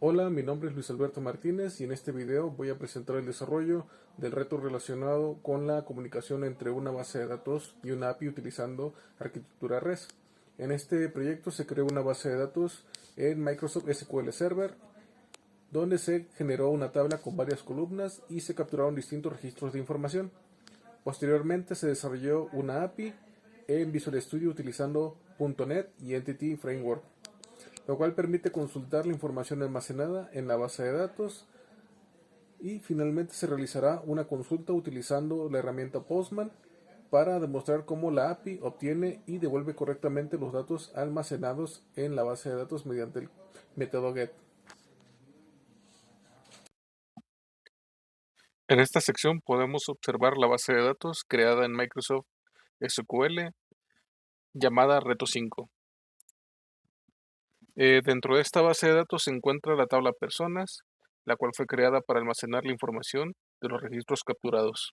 Hola, mi nombre es Luis Alberto Martínez y en este video voy a presentar el desarrollo del reto relacionado con la comunicación entre una base de datos y una API utilizando arquitectura REST. En este proyecto se creó una base de datos en Microsoft SQL Server, donde se generó una tabla con varias columnas y se capturaron distintos registros de información. Posteriormente se desarrolló una API en Visual Studio utilizando .NET y Entity Framework, lo cual permite consultar la información almacenada en la base de datos, y finalmente se realizará una consulta utilizando la herramienta Postman para demostrar cómo la API obtiene y devuelve correctamente los datos almacenados en la base de datos mediante el método GET. En esta sección podemos observar la base de datos creada en Microsoft SQL llamada Reto 5. Dentro de esta base de datos se encuentra la tabla personas, la cual fue creada para almacenar la información de los registros capturados.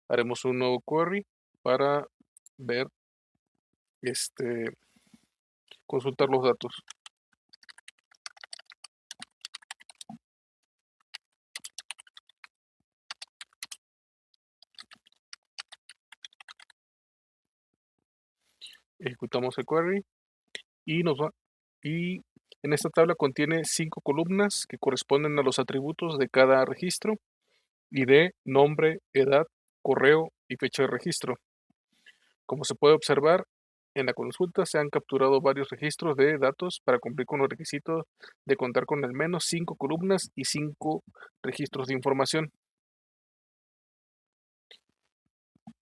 Haremos un nuevo query para ver, consultar los datos. Ejecutamos el query y y en esta tabla contiene 5 columnas que corresponden a los atributos de cada registro: ID, nombre, edad, correo y fecha de registro. Como se puede observar, en la consulta se han capturado varios registros de datos para cumplir con los requisitos de contar con al menos 5 columnas y 5 registros de información.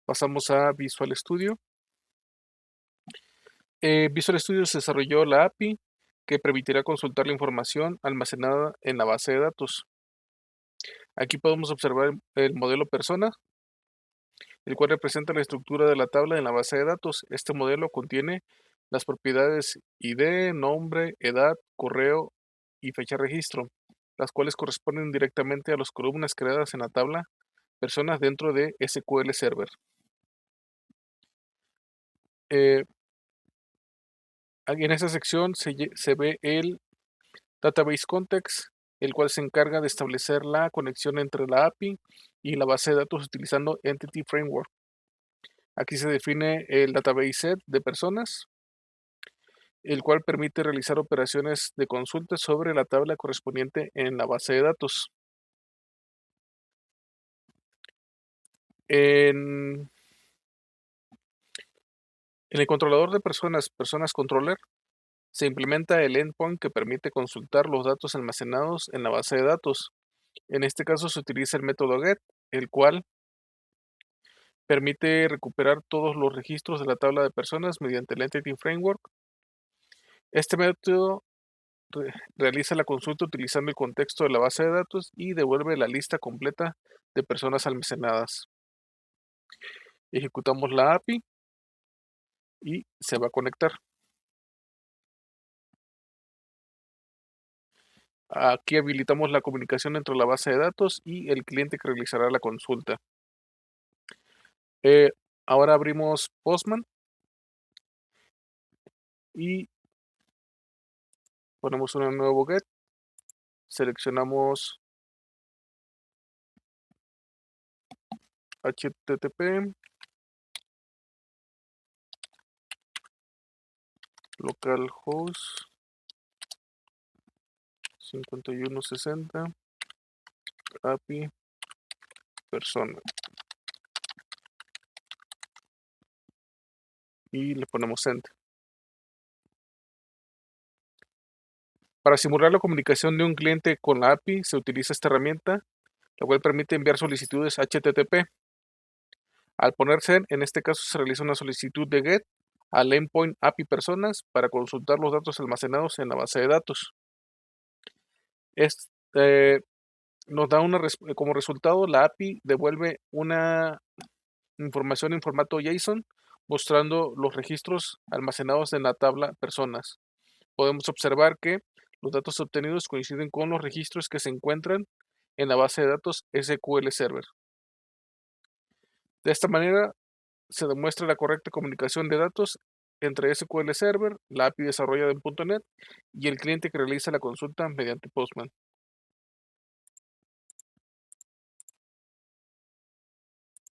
Pasamos a Visual Studio. Visual Studio se desarrolló la API que permitirá consultar la información almacenada en la base de datos. Aquí podemos observar el modelo persona, el cual representa la estructura de la tabla en la base de datos. Este modelo contiene las propiedades ID, nombre, edad, correo y fecha de registro, las cuales corresponden directamente a las columnas creadas en la tabla personas dentro de SQL Server. Eh, Aquí en esta sección se ve el Database Context, el cual se encarga de establecer la conexión entre la API y la base de datos utilizando Entity Framework. Aquí se define el database set de personas, el cual permite realizar operaciones de consulta sobre la tabla correspondiente en la base de datos. En, en el controlador de personas controller, se implementa el endpoint que permite consultar los datos almacenados en la base de datos. En este caso se utiliza el método get, el cual permite recuperar todos los registros de la tabla de personas mediante el Entity Framework. Este método realiza la consulta utilizando el contexto de la base de datos y devuelve la lista completa de personas almacenadas. Ejecutamos la API y se va a conectar. Aquí habilitamos la comunicación entre la base de datos y el cliente que realizará la consulta. Eh, Ahora abrimos Postman y ponemos un nuevo get. Seleccionamos HTTP, localhost 5160, API persona, y le ponemos Enter. Para simular la comunicación de un cliente con la API se utiliza esta herramienta, la cual permite enviar solicitudes HTTP. Al poner send, en este caso se realiza una solicitud de GET al endpoint API personas para consultar los datos almacenados en la base de datos. Este nos da como resultado, la API devuelve una información en formato JSON mostrando los registros almacenados en la tabla personas. Podemos observar que los datos obtenidos coinciden con los registros que se encuentran en la base de datos SQL Server. De esta manera se demuestra la correcta comunicación de datos entre SQL Server, la API desarrollada en .NET y el cliente que realiza la consulta mediante Postman.